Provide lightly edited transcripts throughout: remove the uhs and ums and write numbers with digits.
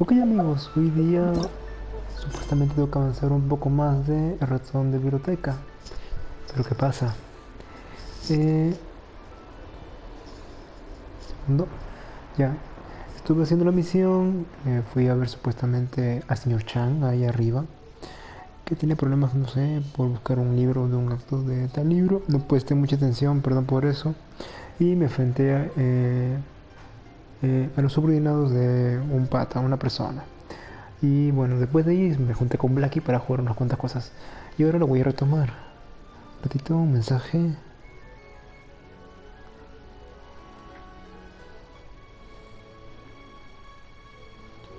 Ok amigos, hoy día supuestamente tengo que avanzar un poco más de el ratón de biblioteca. Pero ¿qué pasa? Eh, segundo, ya, estuve haciendo la misión, fui a ver supuestamente al señor Chang ahí arriba, que tiene problemas, no sé, por buscar un libro de un acto de tal libro. No presté mucha atención, perdón por eso. Y me enfrenté a los subordinados de un pata, una persona. Y bueno, después de ahí me junté con Blacky para jugar unas cuantas cosas. Y ahora lo voy a retomar. Un ratito, un mensaje.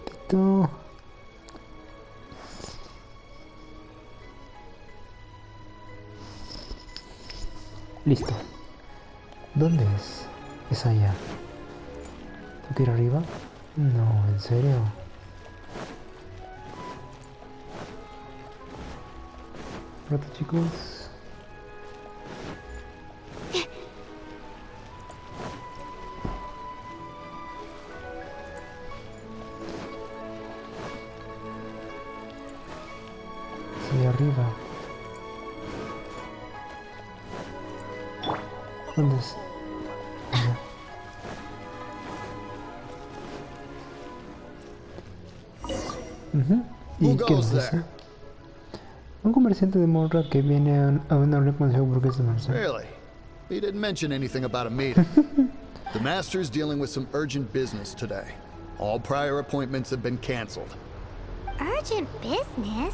Ratito. Listo. ¿Dónde es? Es allá. ¿Tengo que ir arriba? No, en serio. Un rato, chicos. Sí, arriba. ¿Dónde es? Allá. Who ¿Y qué goes nos dice? there? Un comerciante de Monra que viene a una reunión con el señor burgués de Marcel. Really? He didn't mention anything about a meeting. The master's dealing with some urgent business today. All prior appointments have been canceled. Urgent business?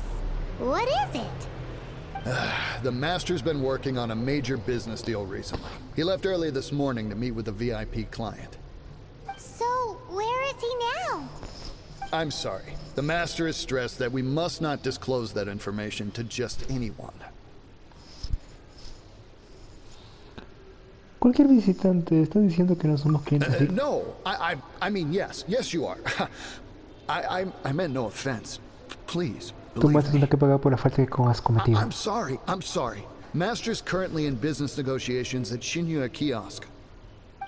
What is it? The master's been working on a major business deal recently. He left early this morning to meet with a VIP client. So, where is he now? I'm sorry. The master has stressed that we must not disclose that information to just anyone. Cualquier visitante está diciendo que no somos clientes. No, I mean, yes, you are. I meant no offense. Please, Tu believe maestro me. tendrá que pagar por la falta que has cometido. I'm sorry. Master's currently in business negotiations at Shinya Kiosk.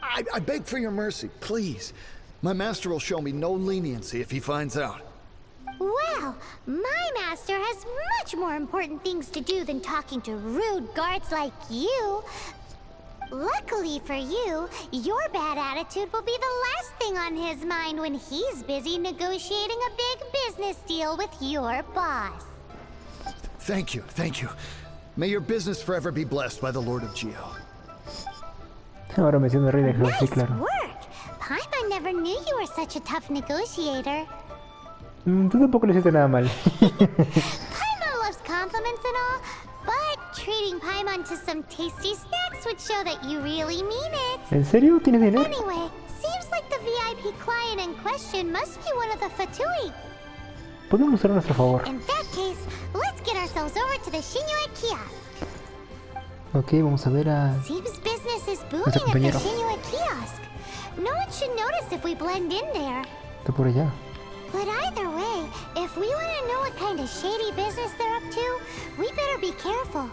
I beg for your mercy, please. My master will show me no leniency if he finds out. Well, my master has much more important things to do than talking to rude guards like you. Luckily for you, your bad attitude will be the last thing on his mind when he's busy negotiating a big business deal with your boss. Thank you. May your business forever be blessed by the Lord of Geo. Ahora me siento rey de Geo, sí, Nice claro. work! Paimon never knew you were such a tough negotiator. Tú tampoco le hiciste nada mal. Paimon loves compliments and all, but treating Paimon to some tasty snacks would show that you really mean it. ¿En serio? ¿Tienes dinero? Anyway, seems like the VIP client in question must be one of the Fatui. Podemos usar a nuestro favor. In that case, let's get ourselves over to the Shinyue kiosk. Ok, vamos a ver a... Seems business is booming Nuestro at the compañero. Shinyue kiosk. No one should notice if we blend in there. Está por allá. But either way, if we want to know what kind of shady business they're up to, we better be careful.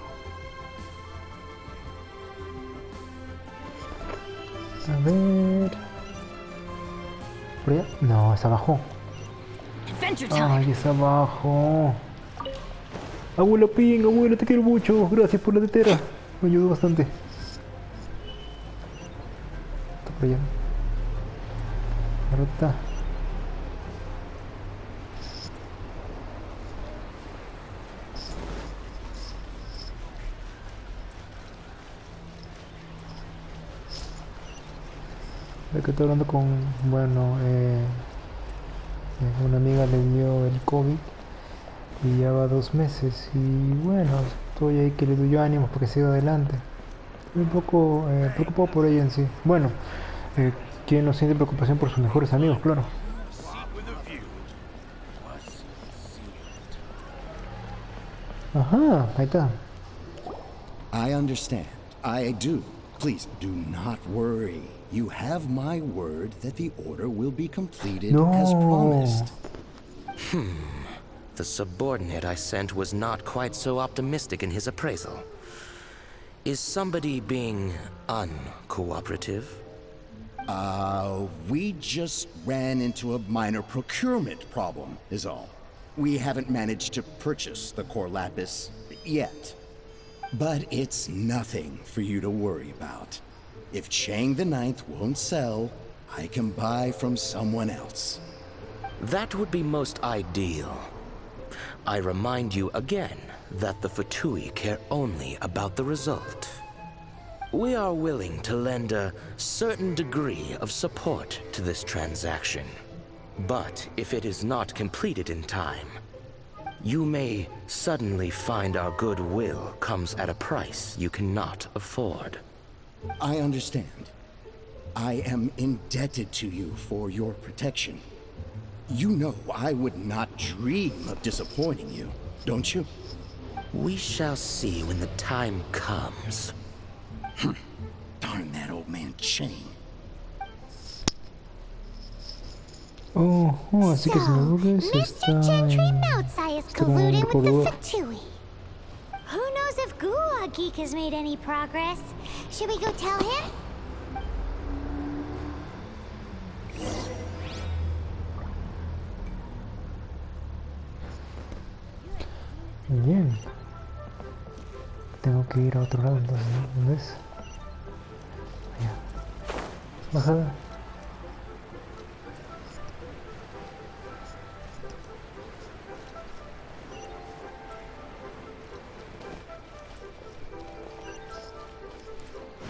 A ver... ¿Por allá? No, es abajo. Adventure time. Ay, es abajo. Abuelo Ping, abuelo, te quiero mucho. Gracias por la tetera. Me ayudó bastante. Está por allá. La ruta. Ve que estoy hablando con, bueno, una amiga le dio el COVID y ya va 2 meses y bueno, estoy ahí que le doy ánimos porque siga adelante. Estoy un poco preocupado por ella en sí. Bueno, quien no siente preocupación por sus mejores amigos, claro. Ajá, ahí está. I understand. I do. Please do not worry. You have my word that the order will be completed as No. promised. The subordinate I sent was not quite so optimistic in his appraisal. Is somebody being uncooperative? We just ran into a minor procurement problem, is all. We haven't managed to purchase the core lapis yet. But it's nothing for you to worry about. If Chang the Ninth won't sell, I can buy from someone else. That would be most ideal. I remind you again that the Fatui care only about the result. We are willing to lend a certain degree of support to this transaction. But if it is not completed in time, you may suddenly find our goodwill comes at a price you cannot afford. I understand. I am indebted to you for your protection. You know I would not dream of disappointing you, don't you? We shall see when the time comes. Darn that old man Chang. Oh, así que el señor burgués Mr. está Gentry en... Moutsai is está como un colluding with the reportador. Fatui. Who knows if Gua Geek has made any progress? Should we go tell him? Muy bien. Tengo que ir a otro lado entonces, ¿no? ¿Dónde es? Allá. Bajada.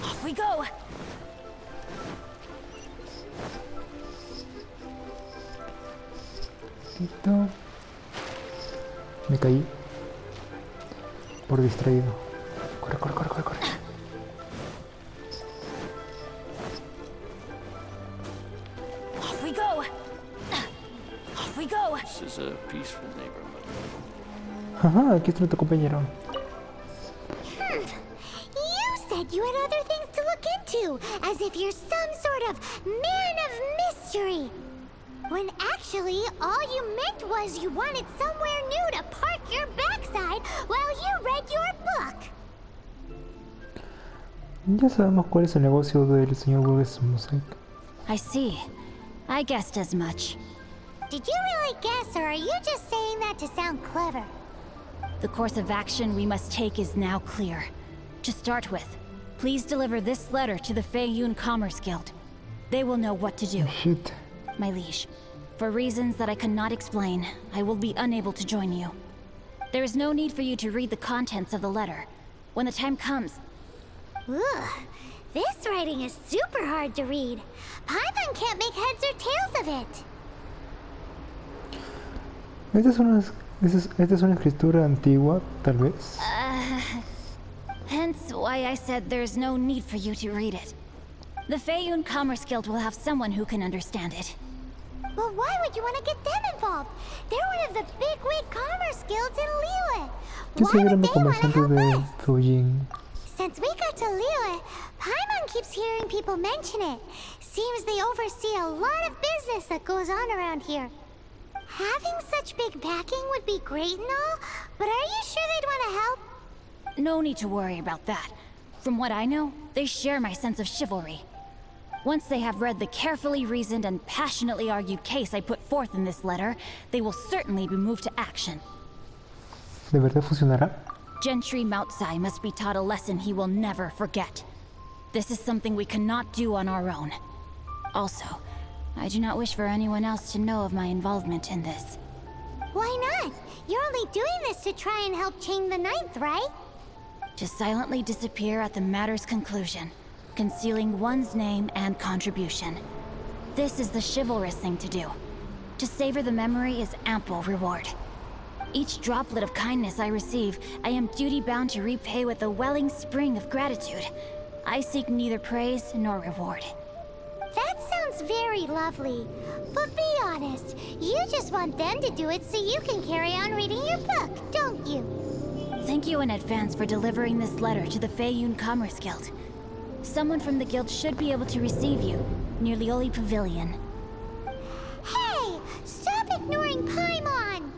Off we go! Listo. Me caí. Por distraído. Corre, corre, corre, corre, corre. Off we go! Off we go! This is a peaceful neighborhood. Ajá, aquí está nuestro compañero. You said you had other things to look into, as if you're some sort of man of mystery. When actually, all you meant was you wanted somewhere new to park your backside while you read your book. Ya sabemos cuál es el negocio del señor burgués Mosaic. I see. I guessed as much. Did you really guess, or are you just saying that to sound clever? The course of action we must take is now clear. To start with, please deliver this letter to the Feiyun Commerce Guild. They will know what to do. Oh, shit. My liege, for reasons that I cannot explain, I will be unable to join you. There is no need for you to read the contents of the letter. When the time comes, Ugh, this writing is super hard to read. Paimon can't make heads or tails of it. Esta es una escritura antigua, tal vez. hence why I said there's no need for you to read it. The Feiyun Commerce Guild will have someone who can understand it. Well, why would you want to get them involved? They're one of the bigwig commerce guilds in Liyue. Yo Why soy would grande they want to comerciante help de us? Fujin. Since we got to Liyue, Paimon keeps hearing people mention it. Seems they oversee a lot of business that goes on around here. Having such big backing would be great and all, but are you sure they'd want to help? No need to worry about that. From what I know, they share my sense of chivalry. Once they have read the carefully reasoned and passionately argued case I put forth in this letter, they will certainly be moved to action. ¿De verdad funcionará? Gentry Moutsai must be taught a lesson he will never forget. This is something we cannot do on our own. Also, I do not wish for anyone else to know of my involvement in this. Why not? You're only doing this to try and help Chang the Ninth, right? To silently disappear at the matter's conclusion, concealing one's name and contribution. This is the chivalrous thing to do. To savor the memory is ample reward. Each droplet of kindness I receive, I am duty-bound to repay with a welling spring of gratitude. I seek neither praise nor reward. That sounds very lovely. But be honest, you just want them to do it so you can carry on reading your book, don't you? Thank you in advance for delivering this letter to the Feiyun Commerce Guild. Someone from the guild should be able to receive you, near Lioli Pavilion. Hey! Stop ignoring Paimon!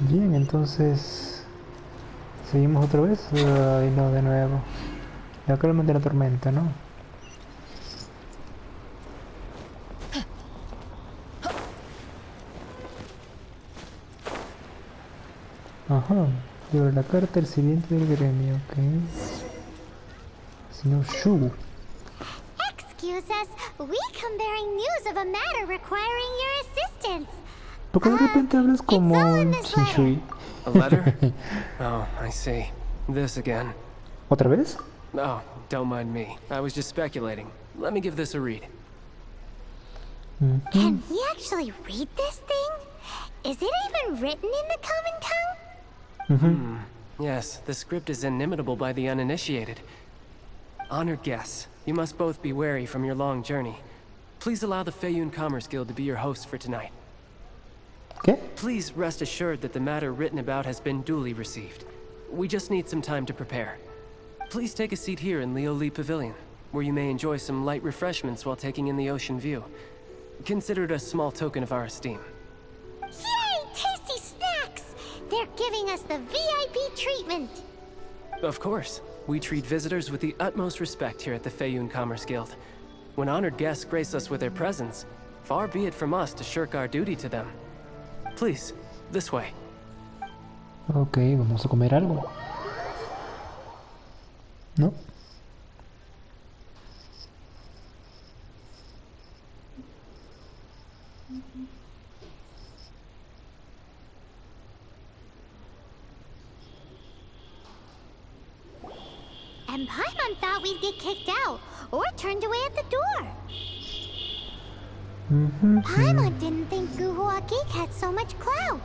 Bien, entonces ¿Seguimos otra vez? Ay, no, de nuevo. La calma de la tormenta, ¿no? Ajá. Sobre la carta, el sirviente del gremio, ok. Señor Shu. Excuse us, we come bearing news of a matter requiring your assistance. ¿Por qué de repente hablas como it's all in this Shinshui? A letter? Oh, I see. This again. ¿Otra vez? Oh, don't mind me. I was just speculating. Let me give this a read. Can we actually read this thing? Is it even written in the common tongue? Yes, the script is inimitable by the uninitiated. Honored guests, you must both be wary from your long journey. Please allow the Feiyun Commerce Guild to be your host for tonight. ¿Qué? Please rest assured that the matter written about has been duly received. We just need some time to prepare. Please take a seat here in Leo Lee Pavilion, where you may enjoy some light refreshments while taking in the ocean view. Consider it a small token of our esteem. Yay! Tasty snacks! They're giving us the VIP treatment. Of course. We treat visitors with the utmost respect here at the Feiyun Commerce Guild. When honored guests grace us with their presence, far be it from us to shirk our duty to them. Please, this way. Ok, vamos a comer algo. ¿No? And Paimon thought we'd get kicked out, or turned away at the door. Paimon didn't think Guhua Geek had so much clout.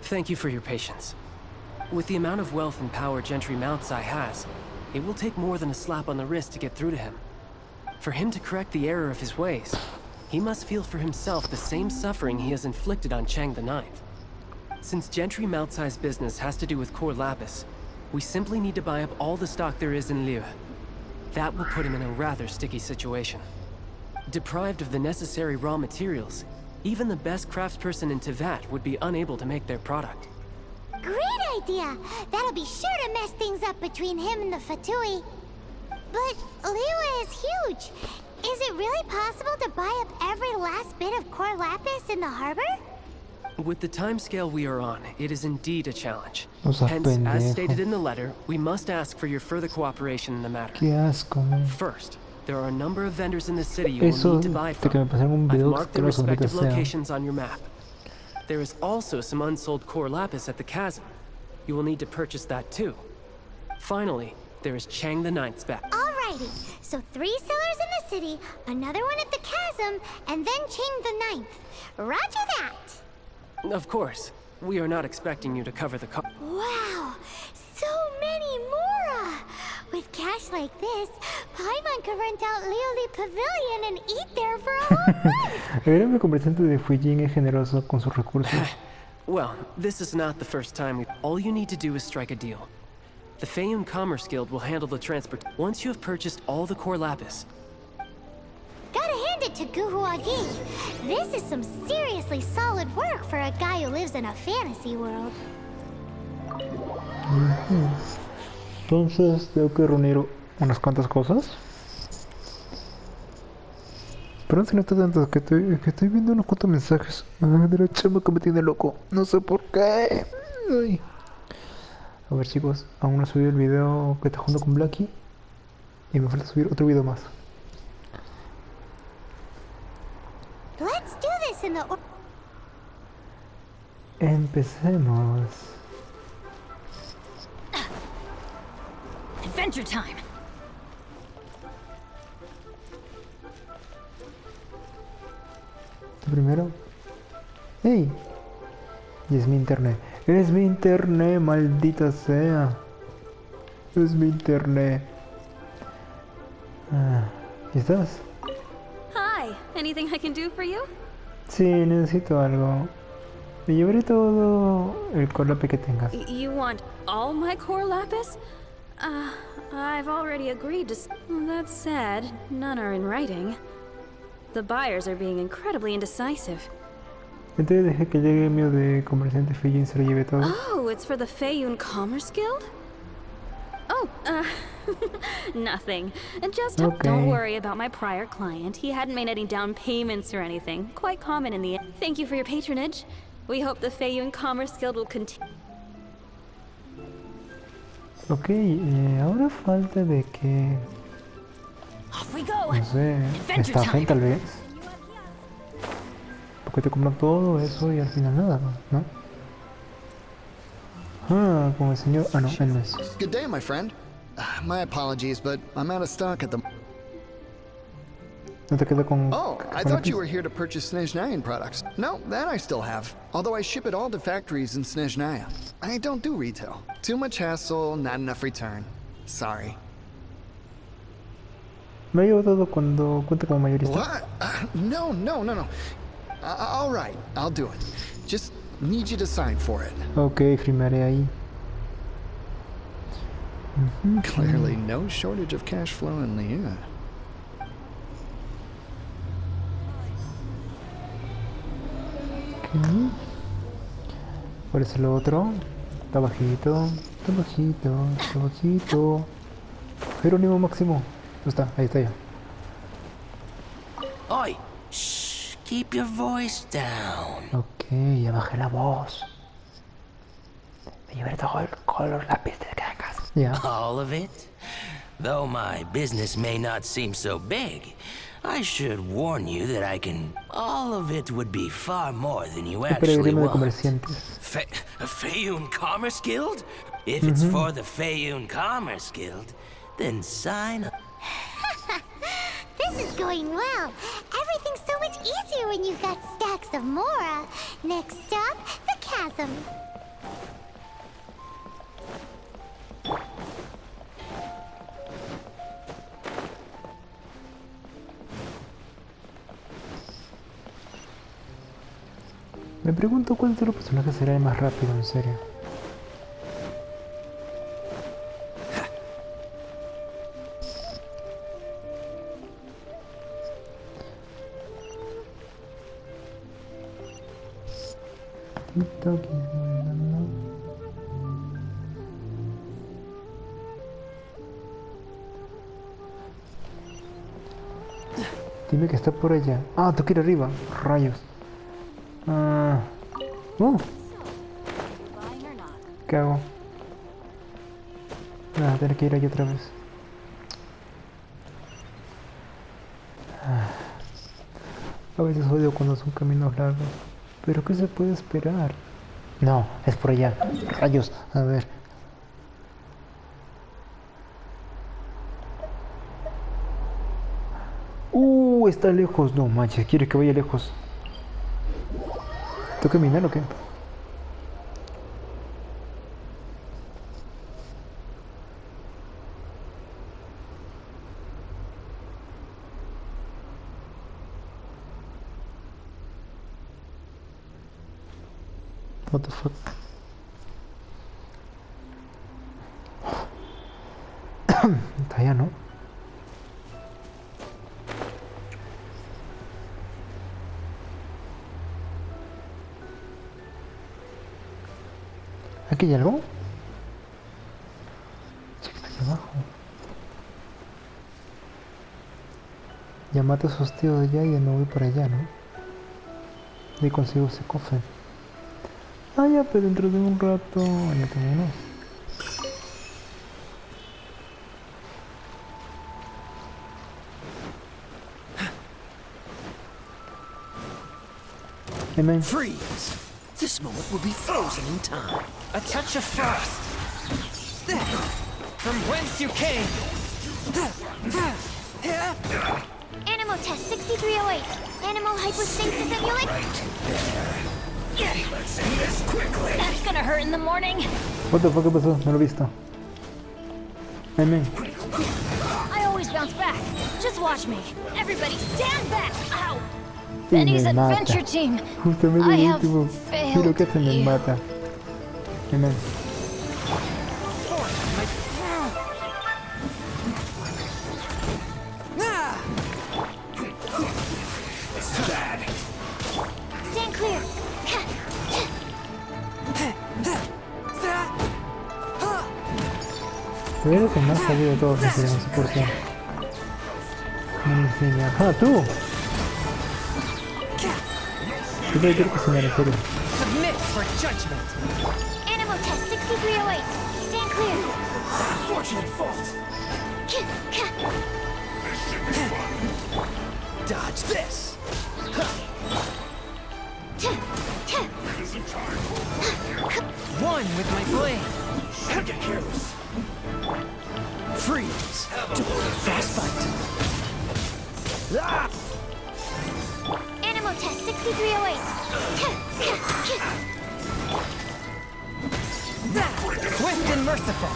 Thank you for your patience. With the amount of wealth and power Gentry Moutsai has, it will take more than a slap on the wrist to get through to him. For him to correct the error of his ways, he must feel for himself the same suffering he has inflicted on Chang the Ninth. Since Gentry Moutsai's business has to do with core lapis, we simply need to buy up all the stock there is in Liu. That will put him in a rather sticky situation. Deprived of the necessary raw materials, even the best craftsperson in Tevat would be unable to make their product. Great idea! That'll be sure to mess things up between him and the Fatui. But Liwa is huge. Is it really possible to buy up every last bit of core lapis in the harbor? With the timescale we are on, it is indeed a challenge. No seas Hence, as pendejo. stated in the letter, we must ask for your further cooperation in the matter. Qué asco, man. First, there are a number of vendors in the city you will Eso need to buy de que me from. pasaron un I've video marked the asqueroso, maldita respective sea. locations on your map. There is also some unsold core lapis at the chasm. You will need to purchase that too. Finally, there is Chang the Ninth's back. Alrighty, so 3 sellers in the city, another one at the chasm, and then Ching the Ninth. Roger that! Of course, we are not expecting you to cover the cost. Wow, so many more! With cash like this, Paimon could rent out Lioli Pavilion and eat there for a whole month! El gremio comerciante de Fujin es generoso con sus recursos. Well, this is not the first time all you need to do is strike a deal. The Feiyun Commerce Guild will handle the transport once you have purchased all the core lapis. Gotta hand it to Guhua Geek. This is some seriously solid work for a guy who lives in a fantasy world. Entonces tengo que reunir unas cuantas cosas. Pero si no está tanto, que estoy viendo unos cuantos mensajes. De la chama que me tiene loco. No sé por qué. Ay. A ver chicos, aún no he subido el video que está jugando con Blackie. Y me falta subir otro video más. Let's do this in the... Empecemos. Adventure time! Primero. ¡Ey! Y es mi internet. Es mi internet, maldita sea. Es mi internet. Ah, ¿y estás? Hi, anything I can do for you? Sí, necesito algo. Me llevaré todo el colape que tengas. You want all my core lapis? I've already agreed to... That's sad. None are in writing. The buyers are being incredibly indecisive. Entonces dejé que llegue el mío de comerciante Fijin se lo lleve todo. Oh, it's for the Feiyun Commerce Guild? Oh, nothing. Just Okay. don't worry about my prior client. He hadn't made any down payments or anything. Quite common in the... Thank you for your patronage. We hope the Feiyun Commerce Guild will continue. Ok, ahora falta de que... Off we go. No sé, Adventure estafen time. tal vez. Porque te compran todo eso y al final nada, ¿no? Ah, con el señor... Ah, no, él no es. Good day, my friend. My apologies, but I'm out of stock at the... No te queda con... Oh, I con thought you lápiz. were here to purchase Snezhnayan products. No, that I still have. Although I ship it all to factories in Snezhnaya. I don't do retail. Too much hassle, not enough return. Sorry. Me llevo todo cuando cuenta como mayorista. What? No. All right, I'll do it. Just need you to sign for it. Ok, firmaré ahí. Clearly no shortage of cash flow in Liyue. Ok. ¿Cuál es el otro? Está bajito, está bajito, está bajito. Jerónimo Máximo. ¿Dónde está? Ahí está ya. Oi! Shh! Keep your voice down. Ok, ya bajé la voz. Me llevaré todos los lápices que quedan en casa. Ya. All of it? Though my business may not seem so big, I should warn you that I can... All of it would be far more than you El actually peregrino de want. comerciantes. Feiyun Commerce Guild? If it's for the Feiyun Commerce Guild, then sign up. This is going well. Everything's so much easier when you've got stacks of Mora. Next stop, the chasm. Me pregunto cuál de los personajes será el más rápido, en serio. TikTok, dime que está por allá. Ah, tengo que ir arriba. Rayos. Ah. ¿Qué hago? Ah, tener que ir ahí otra vez. A veces odio cuando son caminos largos. Pero ¿qué se puede esperar? No, es por allá. Rayos, a ver. Está lejos. No manches, ¿quieres que vaya lejos? ¿Tengo que minar o qué? What the fuck? Está allá, ¿no? ¿Aquí hay algo? Sí, que está aquí abajo. Ya mato a esos tíos de allá y ya me voy para allá, ¿no? Y consigo ese cofre. Ah, ya, pero dentro de un rato... Ya tengo uno. Amen. Freeze! This moment will be frozen in time. A touch of frost. From whence you came. Animal test 6308. Animal hypostasis amulet. That's gonna hurt in the morning. What the fuck, ¿qué pasó? No lo he visto. Amen. I always bounce back. Just watch me. Everybody stand back. Ow. Y Benny's me mata. adventure team. Justamente I el have último. failed Mira que se me you. mata. Amen. Stand clear. Eres el más sabido de todos, no sé por qué. No me enseña. ¡Ah, tú! Yo te quiero cocinar, en serio. Submit for judgment. Animal test 6308. Stand clear. Fortunate fault. Dodge this. One with my blade. Don't get careless. Freeze. Do a fast bite. Ah! Animal test 6308. Swift and merciful.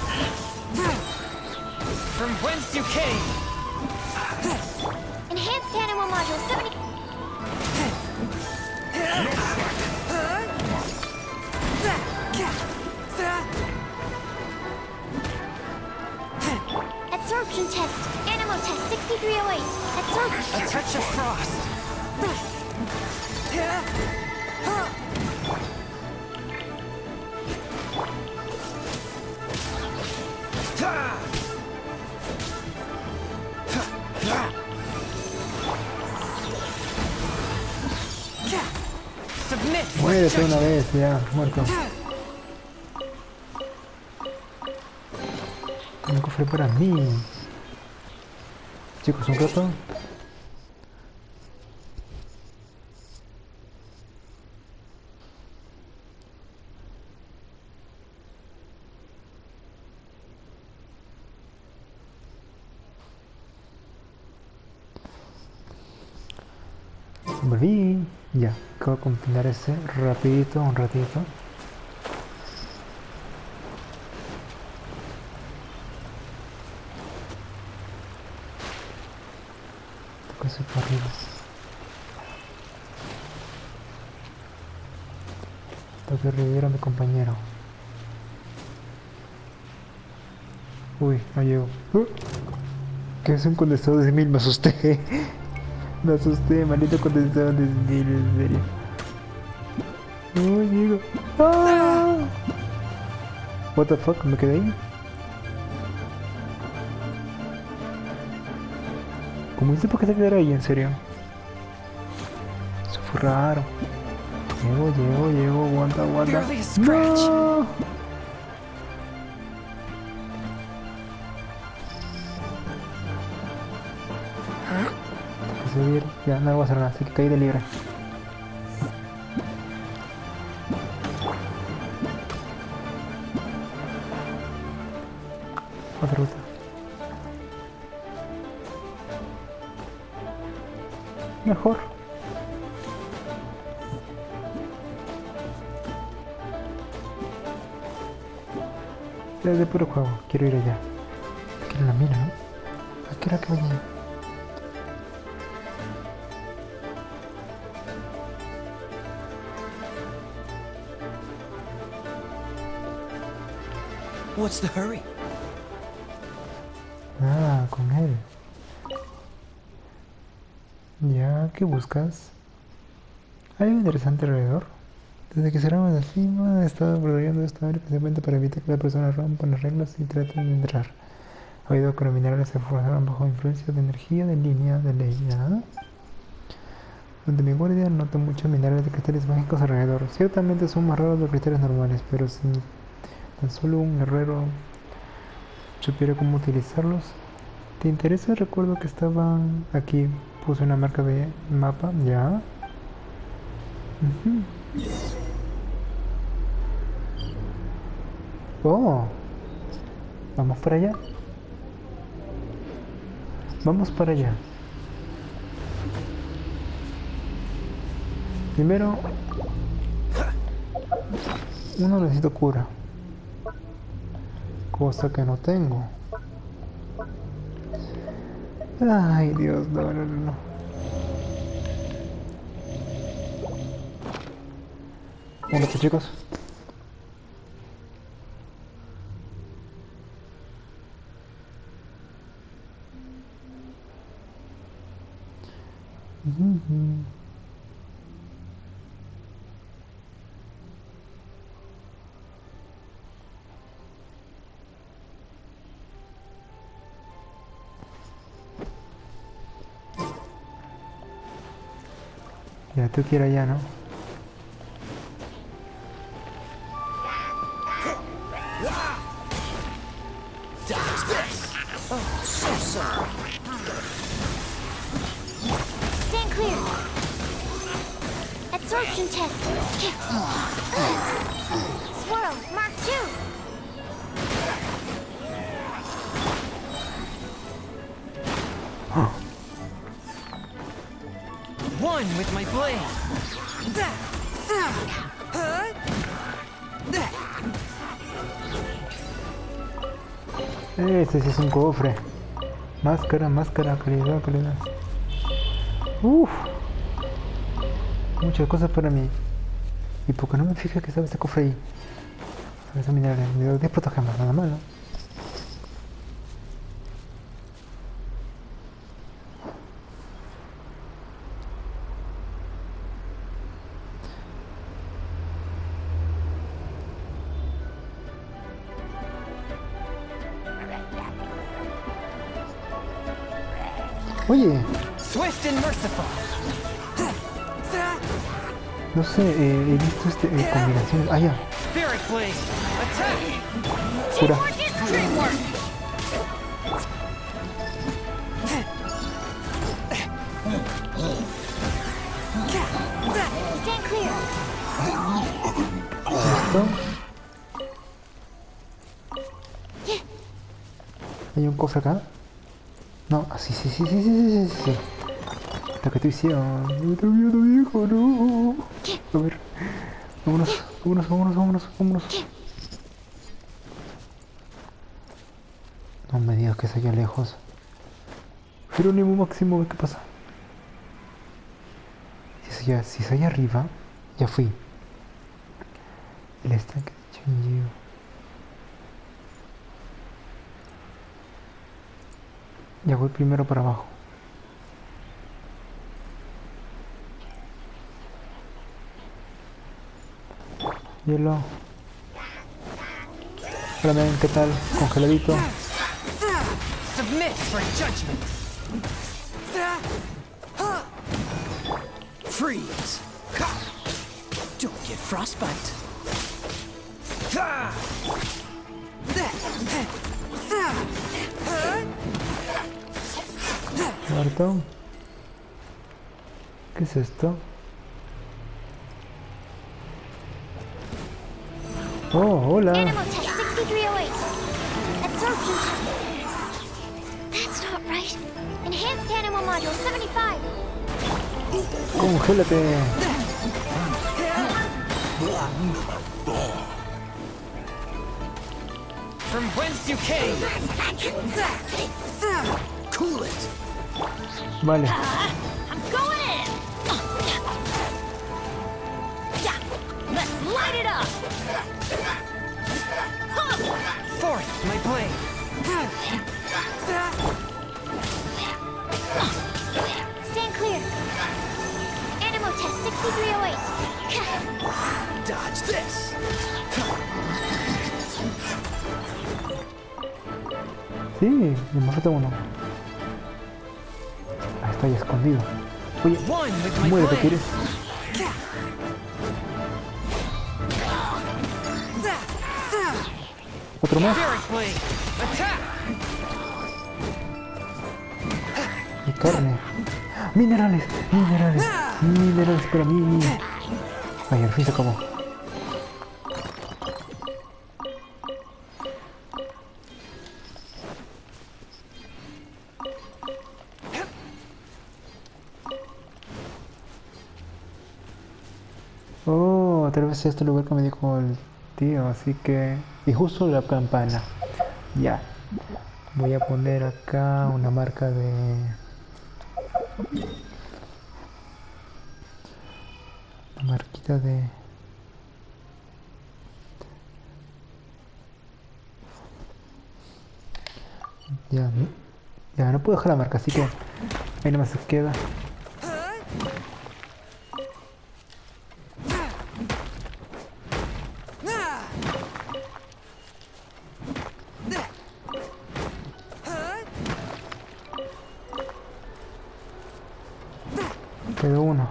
From whence you came. Enhanced animal module 70. Absorption test. Animal test 6308. Absorption. A touch of frost. Submit for Muérete una judgment. vez, ya, muerto. Un cofre para mí. Chicos, un rato. Volví. Ya, acabo de compilar ese rapidito, un ratito. Toca ese para arriba. Tengo que revivir a mi compañero. Uy, no llego. ¿Qué es un condensador de 1000? Me asusté. Me asusté, maldito condensador de 1000, en serio. No llego. ¡Ah! What the fuck, me quedé ahí. ¿Cómo hice por qué se quedara ahí, en serio? Eso fue raro. Llego, aguanta. Barely a scratch. ¡No! Subir, ya no voy a hacer nada, así que caí de libre. Otra ruta. Mejor. Desde puro juego, quiero ir allá. Aquí en la mina, ¿no? Aquí era que vaya. What's the hurry? Ah, con él. Ya, ¿qué buscas? ¿Hay algo interesante alrededor? Desde que cerramos la cima, he estado rodeando esta área especialmente para evitar que las personas rompan las reglas y traten de entrar. Ha oído que los minerales se forjaron bajo influencia de energía de línea de ley. ¿Ya? Durante mi guardia noto muchos minerales de cristales mágicos alrededor. Ciertamente son más raros de los cristales normales, pero si tan solo un guerrero supiera cómo utilizarlos. ¿Te interesa? Recuerdo que estaban aquí. Puse una marca de mapa. Ya. Oh. Vamos para allá. Vamos para allá. Primero, uno necesito cura. Cosa que no tengo. Ay, Dios, no. Bueno, pues chicos. Ya, tú quieres allá, ¿no? Stand clear. Absorption test. Swirl, Mark 2. One with my blade. Este sí es un cofre. Máscara, máscara, calidad, calidad. Uff. Muchas cosas para mí. ¿Y por qué no me fijé que estaba este cofre ahí? Esos minerales. Me dio 10 protogemas, nada malo. Oye, Swift and merciful. no sé, he visto combinaciones. Ah, ya, Spirit blade. Attack. cura. Teamwork is dreamwork. Stand clear. ¿Listo? ¿Hay un cofre acá? No, sí, sí, sí, sí, sí, sí, sí, sí. Lo que tú hicieron. Me tengo miedo, viejo, no. A ver. Vámonos, vámonos, vámonos, vámonos, vámonos. No me digas que es allá lejos. Jerónimo máximo, ¿qué pasa? Si es allá arriba, ya fui. El estanque de Chenjiu. Ya voy primero para abajo. Hielo. Hola, men, ¿qué tal? Congeladito. Submit for judgment. Freeze. Don't get frostbite. Muerto. ¿Qué es esto? Oh, hola. Animal test 6308. Absorption test. That's not right. Enhanced animal module 75. Congélate. From whence you came. Cool it! Vale. I'm going in. Yeah, let's light it up. Forth, my blade. Stand clear. Animal test 6308. Dodge this! Sí, me falta uno. Ahí está, ya escondido. Oye, One with my muérete, blade. ¿quieres? Otro más. Spirit blade. Attack. Y carne. Minerales, minerales, minerales para mí. Ay, al fin se acabó. Oh, tal vez este lugar que me dijo el tío, así que... Y justo la campana. Ya. Voy a poner acá una marca de... Una marquita de... Ya, ya no puedo dejar la marca, así que ahí nomás se queda. Quedó uno.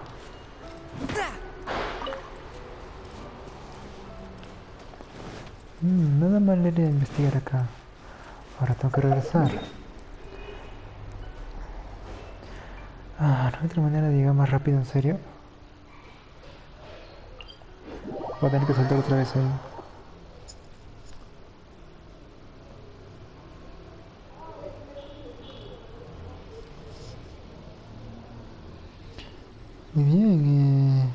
valdría investigar acá. Ahora tengo que regresar. Ah, ¿no hay otra manera de llegar más rápido, en serio? Voy a tener que saltar otra vez ahí. Y bien,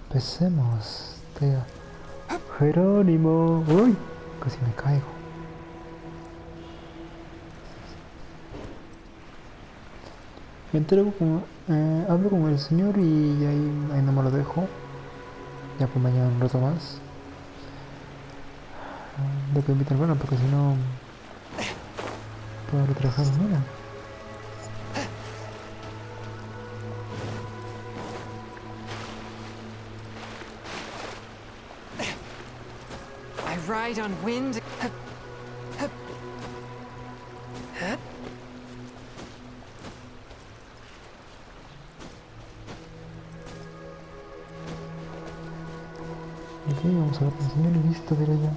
empecemos. Jerónimo. Uy, casi me caigo. Me entrego con, hablo con el señor y ahí no me lo dejo. Ya pues mañana un rato más. Tengo que invitar bueno porque si no puedo retrasar mañana. I ride on wind. Ok, vamos a ver el señor y listo, diré yo.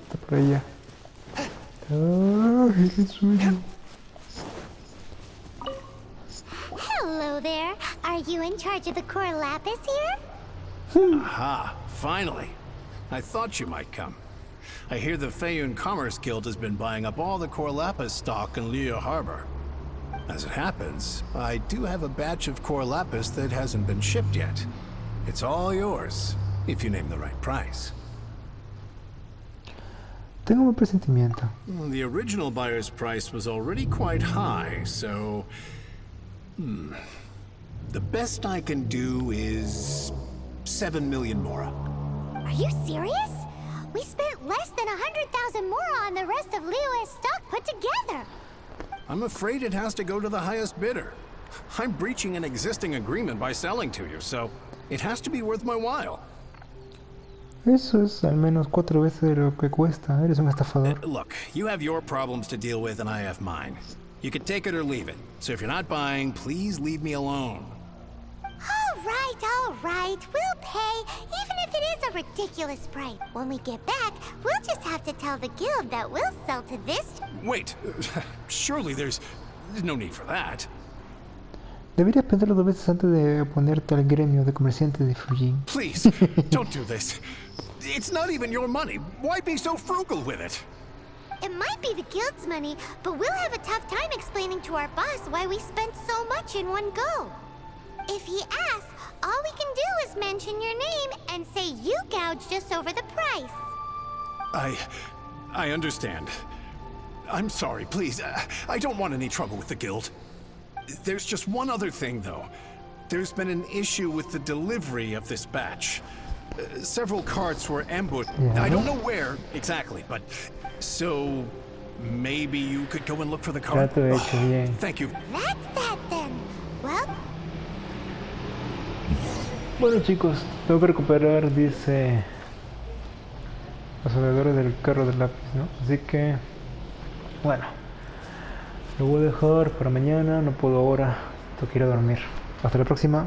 Está por allá. ¡Ah! ¡Es el suyo! Hello there. Are you in charge of the core lapis here? Aha, finally. I thought you might come. I hear the Feyun Commerce Guild has been buying up all the Core Lapis stock in Leo Harbor. As it happens, I do have a batch of Core Lapis that hasn't been shipped yet. It's all yours, if you name the right price. Tengo un presentimiento. The original buyer's price was already quite high, so... The best I can do is... 7 million mora. Are you serious? We spent less than 100,000 more on the rest of Leo's stock put together. I'm afraid it has to go to the highest bidder. I'm breaching an existing agreement by selling to you, so it has to be worth my while. Eso es al menos 4 veces de lo que cuesta. Eres un estafador. Look, you have your problems to deal with and I have mine. You can take it or leave it. So if you're not buying, please leave me alone. All right. We'll pay, even if it is a ridiculous price. When we get back, we'll just have to tell the guild that we'll sell to this... Wait, surely there's no need for that. Deberías pensarlo 2 veces antes de oponerte al gremio de comerciantes de Fujin. Please, don't do this. It's not even your money. Why be so frugal with it? It might be the guild's money, but we'll have a tough time explaining to our boss why we spent so much in one go. If he asks, all we can do is mention your name and say you gouged us over the price. I understand. I'm sorry, please. I don't want any trouble with the guild. There's just one other thing, though. There's been an issue with the delivery of this batch. Several carts were ambushed. Yeah. I don't know where exactly, but... So... maybe you could go and look for the cart? Trato hecho bien. Thank you. That's that then. Well... Bueno chicos, tengo que recuperar, dice, los vendedores del carro del lápiz, ¿no? Así que, bueno, lo voy a dejar para mañana, no puedo ahora, tengo que ir a dormir. Hasta la próxima.